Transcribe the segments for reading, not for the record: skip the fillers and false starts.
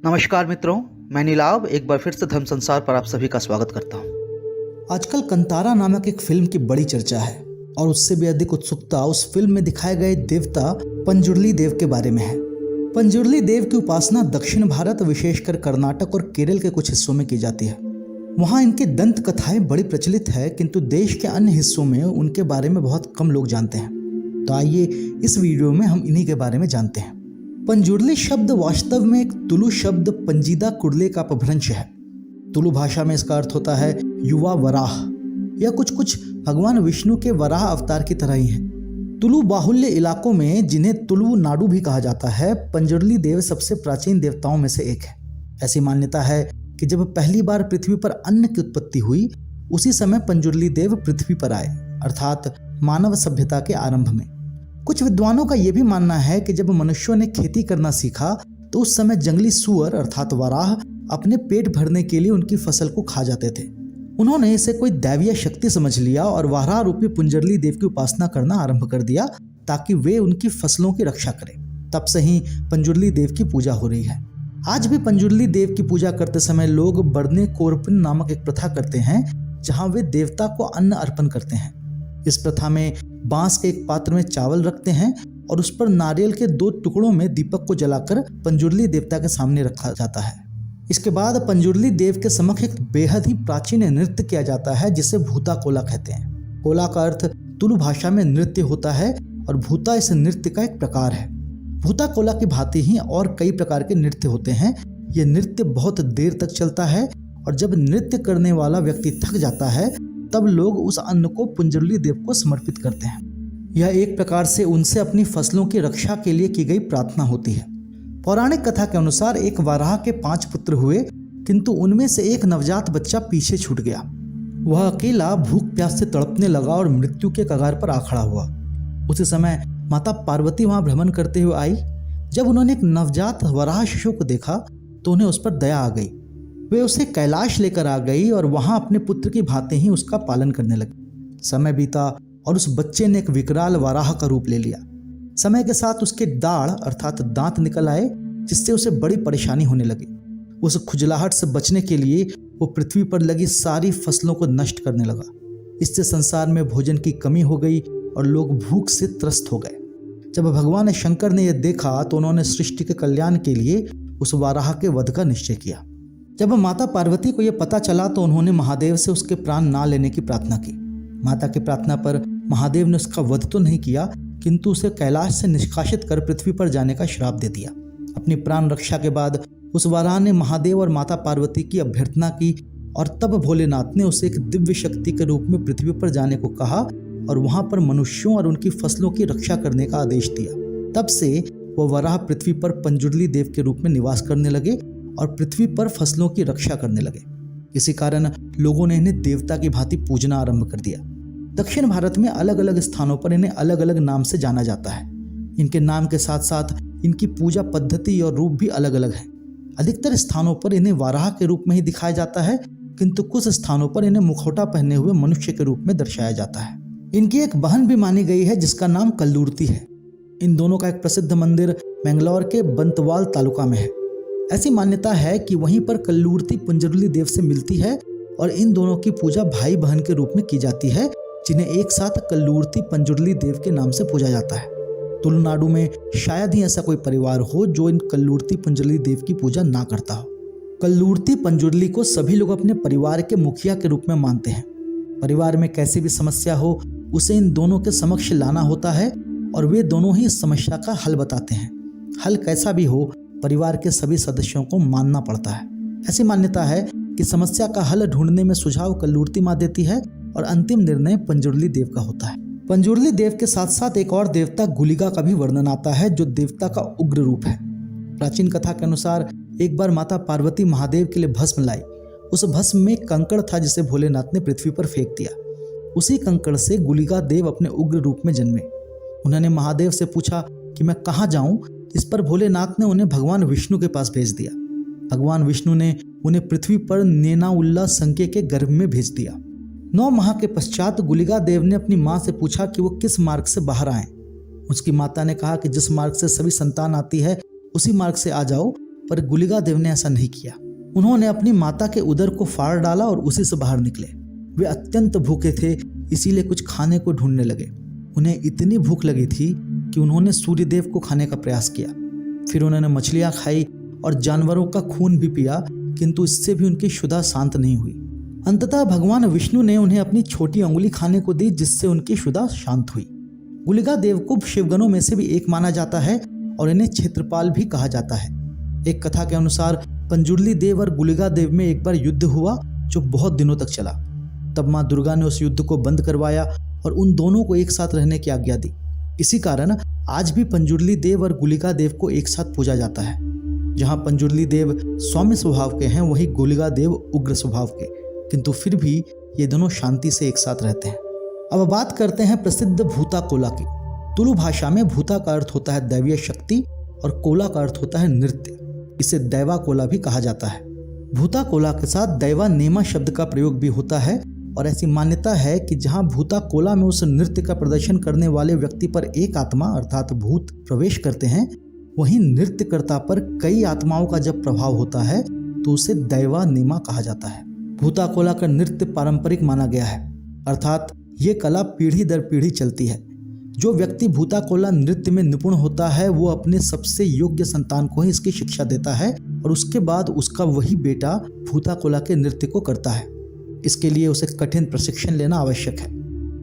नमस्कार मित्रों, मैं नीलाव एक बार फिर से धर्म संसार पर आप सभी का स्वागत करता हूँ। आजकल कंतारा नामक एक फिल्म की बड़ी चर्चा है और उससे भी अधिक उत्सुकता उस फिल्म में दिखाए गए देवता पंजुर्ली देव के बारे में है। पंजुर्ली देव की उपासना दक्षिण भारत, विशेषकर कर्नाटक और केरल के कुछ हिस्सों में की जाती है। वहाँ इनकी दंत कथाएं बड़ी प्रचलित है, किंतु देश के अन्य हिस्सों में उनके बारे में बहुत कम लोग जानते हैं। तो आइए इस वीडियो में हम इन्हीं के बारे में जानते हैं। पंजुर्ली शब्द वास्तव में एक तुलु शब्द पंजीदा कुर्ले का अपभ्रंश है। तुलु भाषा में इसका अर्थ होता है युवा वराह। यह कुछ भगवान विष्णु के वराह अवतार की तरह ही है। तुलु बाहुल्य इलाकों में, जिन्हें तुलु नाडु भी कहा जाता है, पंजुर्ली देव सबसे प्राचीन देवताओं में से एक है। ऐसी मान्यता है कि जब पहली बार पृथ्वी पर अन्न की उत्पत्ति हुई, उसी समय पंजुर्ली देव पृथ्वी पर आए, अर्थात मानव सभ्यता के आरंभ में। कुछ विद्वानों का यह भी मानना है कि जब मनुष्यों ने खेती करना सीखा तो उस समय जंगली सुअर अर्थात वराह अपने पेट भरने के लिए उनकी फसल को खा जाते थे। उन्होंने इसे कोई दैवीय शक्ति समझ लिया और वराह रूपी पंजुर्ली देव की उपासना करना आरंभ कर दिया ताकि वे उनकी फसलों की रक्षा करें। तब से ही पंजुर्ली देव की पूजा हो रही है। आज भी पंजुर्ली देव की पूजा करते समय लोग बरने कोरपिन नामक एक प्रथा करते हैं, जहाँ वे देवता को अन्न अर्पण करते हैं। इस प्रथा में बांस के एक पात्र में चावल रखते हैं और उस पर नारियल के 2 टुकड़ों में दीपक को जलाकर पंजुर्ली देवता के सामने रखा जाता है। इसके बाद पंजुर्ली देव के समक्ष एक बेहद ही प्राचीन नृत्य किया जाता है, जिसे भूता कोला कहते हैं। कोला का अर्थ तुलु भाषा में नृत्य होता है और भूता इस नृत्य का एक प्रकार है। भूता कोला की भांति ही और कई प्रकार के नृत्य होते हैं। यह नृत्य बहुत देर तक चलता है और जब नृत्य करने वाला व्यक्ति थक जाता है तब लोग उस अन्न को पंजुर्ली देव को समर्पित करते हैं। यह एक प्रकार से उनसे अपनी फसलों की रक्षा के लिए की गई प्रार्थना होती है। पौराणिक कथा के अनुसार एक वराह के 5 पुत्र हुए, किंतु उनमें से एक नवजात बच्चा पीछे छूट गया। वह अकेला भूख प्यास से तड़पने लगा और मृत्यु के कगार पर आ खड़ा हुआ। उसी समय माता पार्वती वहां भ्रमण करते हुए आई। जब उन्होंने एक नवजात वराह शिशु को देखा तो उन्हें उस पर दया आ गई। वे उसे कैलाश लेकर आ गई और वहां अपने पुत्र की भांति ही उसका पालन करने लगी। समय बीता और उस बच्चे ने एक विकराल वराह का रूप ले लिया। समय के साथ उसके दाढ़ अर्थात दांत निकल आए, जिससे उसे बड़ी परेशानी होने लगी। उस खुजलाहट से बचने के लिए वो पृथ्वी पर लगी सारी फसलों को नष्ट करने लगा। इससे संसार में भोजन की कमी हो गई और लोग भूख से त्रस्त हो गए। जब भगवान शंकर ने यह देखा तो उन्होंने सृष्टि के कल्याण के लिए उस वराह के वध का निश्चय किया। जब माता पार्वती को यह पता चला तो उन्होंने महादेव से उसके प्राण ना लेने की प्रार्थना की। माता की प्रार्थना पर महादेव ने उसका वध तो नहीं किया, किंतु उसे कैलाश से निष्कासित कर पृथ्वी पर जाने का श्राप दे दिया। अपनी प्राण रक्षा के बाद उस वराह ने महादेव और माता पार्वती की अभ्यर्थना की और तब भोलेनाथ ने उसे एक दिव्य शक्ति के रूप में पृथ्वी पर जाने को कहा और वहां पर मनुष्यों और उनकी फसलों की रक्षा करने का आदेश दिया। तब से वह वराह पृथ्वी पर पंजुर्ली देव के रूप में निवास करने लगे और पृथ्वी पर फसलों की रक्षा करने लगे। इसी कारण लोगों ने इन्हें देवता की भांति पूजना आरंभ कर दिया। दक्षिण भारत में अलग अलग स्थानों पर इन्हें अलग अलग नाम से जाना जाता है। इनके नाम के साथ साथ इनकी पूजा पद्धति और रूप भी अलग अलग है। अधिकतर स्थानों पर इन्हें वाराह के रूप में ही दिखाया जाता है, किंतु कुछ स्थानों पर इन्हें मुखौटा पहने हुए मनुष्य के रूप में दर्शाया जाता है। इनकी एक बहन भी मानी गई है जिसका नाम कल्लूर्ती है। इन दोनों का एक प्रसिद्ध मंदिर मैंगलोर के बंतवाल तालुका में है। ऐसी मान्यता है कि वहीं पर कल्लूर्ती पंजुर्ली देव से मिलती है और इन दोनों की पूजा भाई बहन के रूप में की जाती है, जिन्हें एक साथ कल्लूर्ती पंजुर्ली देव के नाम से पूजा जाता है। तुलुनाडु में शायद ही ऐसा कोई परिवार हो जो इन कल्लूर्ती पंजुर्ली देव की पूजा ना करता हो। कल्लूर्ती पंजुर्ली को सभी लोग अपने परिवार के मुखिया के रूप में मानते हैं। परिवार में कैसी भी समस्या हो उसे इन दोनों के समक्ष लाना होता है और वे दोनों ही इस समस्या का हल बताते हैं। हल कैसा भी हो, परिवार के सभी सदस्यों को मानना पड़ता है। ऐसी मान्यता है कि समस्या का हल ढूंढने में सुझाव कल्लूर्ती माँ देती है और अंतिम निर्णय पंजुर्ली देव का होता है। पंजुर्ली देव के साथ साथ एक और देवता गुलिगा का भी वर्णन आता है, जो देवता का उग्र रूप है। प्राचीन कथा के अनुसार एक बार माता पार्वती महादेव के लिए भस्म लाई। उस भस्म में कंकड़ था जिसे भोलेनाथ ने पृथ्वी पर फेंक दिया। उसी कंकड़ से गुलिगा देव अपने उग्र रूप में जन्मे। उन्होंने महादेव से पूछा कि मैं कहाँ जाऊं। इस पर भोलेनाथ ने उन्हें भगवान विष्णु के पास भेज दिया। भगवान विष्णु ने उन्हें पृथ्वी पर नेनाउल्ला संके के गर्भ में भेज दिया। 9 माह के पश्चात गुलिगा देव ने अपनी माँ से पूछा कि वो किस मार्ग से बाहर आए। उसकी माता ने कहा कि जिस मार्ग से सभी संतान आती है उसी मार्ग से आ जाओ, पर गुलिका देव ने ऐसा नहीं किया। उन्होंने अपनी माता के उदर को फाड़ डाला और उसी से बाहर निकले। वे अत्यंत भूखे थे, इसीलिए कुछ खाने को ढूंढने लगे। उन्हें इतनी भूख लगी थी कि उन्होंने सूर्यदेव को खाने का प्रयास किया। फिर उन्होंने मछलियां खाई और जानवरों का खून भी पिया, किंतु इससे भी उनकी क्षुधा शांत नहीं हुई। अंततः भगवान विष्णु ने उन्हें अपनी छोटी अंगुली खाने को दी, जिससे उनकी क्षुधा शांत हुई। गुलिका देव को शिवगणों में से भी एक माना जाता है और इन्हें क्षेत्रपाल भी कहा जाता है। एक कथा के अनुसार पंजुर्ली देव और गुलिका देव में एक बार युद्ध हुआ जो बहुत दिनों तक चला। तब माँ दुर्गा ने उस युद्ध को बंद करवाया और उन दोनों को एक साथ रहने की आज्ञा दी। इसी कारण आज भी पंजुर्ली देव और गुलिका देव को एक साथ पूजा जाता है। जहाँ पंजुर्ली देव सौम्य स्वभाव के हैं, वहीं गुलिका देव उग्र स्वभाव के, किंतु फिर भी ये दोनों शांति से एक साथ रहते हैं। अब बात करते हैं प्रसिद्ध भूता कोला की। तुलु भाषा में भूता का अर्थ होता है दैवीय शक्ति और कोला का अर्थ होता है नृत्य। इसे दैवा कोला भी कहा जाता है। भूता कोला के साथ दैवा नेमा शब्द का प्रयोग भी होता है और ऐसी मान्यता है कि जहां भूता कोला में उस नृत्य का प्रदर्शन करने वाले व्यक्ति पर एक आत्मा अर्थात भूत प्रवेश करते हैं, वहीं नृत्यकर्ता पर कई आत्माओं का जब प्रभाव होता है तो उसे दैवा नेमा कहा जाता है। भूता कोला का नृत्य पारंपरिक माना गया है, अर्थात ये कला पीढ़ी दर पीढ़ी चलती है। जो व्यक्ति भूता कोला नृत्य में निपुण होता है वो अपने सबसे योग्य संतान को ही इसकी शिक्षा देता है और उसके बाद उसका वही बेटा भूता कोला के नृत्य को करता है। इसके लिए उसे कठिन प्रशिक्षण लेना आवश्यक है।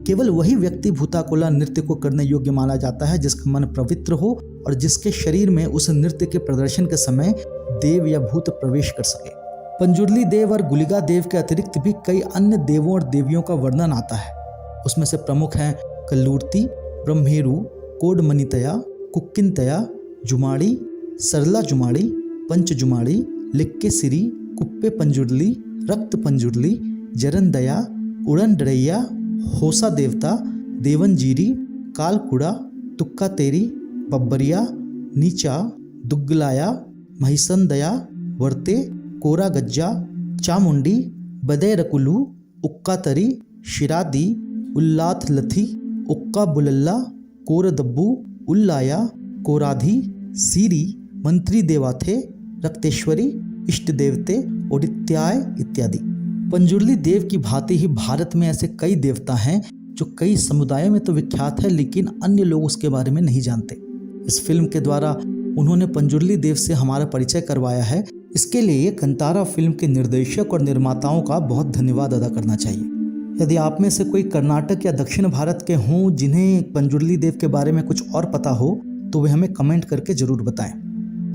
केवल वही व्यक्ति भूता कोला नृत्य को करने योग्य माना जाता है जिसका मन पवित्र हो और जिसके शरीर में उस नृत्य के प्रदर्शन के समय देव या भूत प्रवेश कर सके। पंजुर्ली देव और गुलिका देव के अतिरिक्त भी कई अन्य देवों और देवियों का वर्णन आता है। उसमें से प्रमुख हैं कल्लूर्ती, ब्रह्मेरु, कोडमनितया, कुक्किनतया, जुमाड़ी, सरला जुमाड़ी, पंच जुमाड़ी, लिक्के सिरी, कुप्पे पंजुर्ली, रक्त पंजुर्ली, जरनदया, उड़न डरैया, होसा देवता, देवनजीरी, कालकुड़ा, तुक्का तेरी, बब्बरिया, नीचा, दुग्गलाया, महिसंदया, वर्ते, कोरा गज्जा, चामुंडी, बदैरकुलू, उक्कातरी, शिरादी, उल्लाथ लथी, उक्का बुलल्ला, कोरदब्बू, उल्लाया, कोराधी, सीरी, मंत्री देवाथे, रक्तेश्वरी, इष्ट देवते, ओडित्याय इत्यादि। पंजुर्ली देव की भांति ही भारत में ऐसे कई देवता हैं जो कई समुदायों में तो विख्यात है, लेकिन अन्य लोग उसके बारे में नहीं जानते। इस फिल्म के द्वारा उन्होंने पंजुर्ली देव से हमारा परिचय करवाया है। इसके लिए कंतारा फिल्म के निर्देशक और निर्माताओं का बहुत धन्यवाद अदा करना चाहिए। यदि आप में से कोई कर्नाटक या दक्षिण भारत के हों जिन्हें पंजुर्ली देव के बारे में कुछ और पता हो तो वे हमें कमेंट करके ज़रूर बताएं।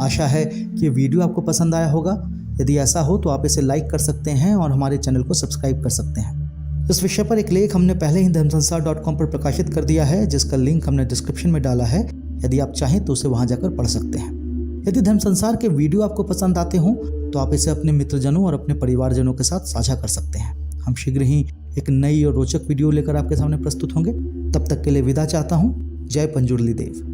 आशा है कि वीडियो आपको पसंद आया होगा। यदि ऐसा हो तो आप इसे लाइक कर सकते हैं और हमारे चैनल को सब्सक्राइब कर सकते हैं। इस विषय पर एक लेख हमने पहले ही धर्मसंसार.com पर प्रकाशित कर दिया है, जिसका लिंक हमने डिस्क्रिप्शन में डाला है। यदि आप चाहें तो उसे वहां जाकर पढ़ सकते हैं। यदि धर्म संसार के वीडियो आपको पसंद आते हों तो आप इसे अपने मित्रजनों और अपने परिवारजनों के साथ साझा कर सकते हैं। हम शीघ्र ही एक नई और रोचक वीडियो लेकर आपके सामने प्रस्तुत होंगे। तब तक के लिए विदा चाहता हूँ। जय पंजुर्ली देव।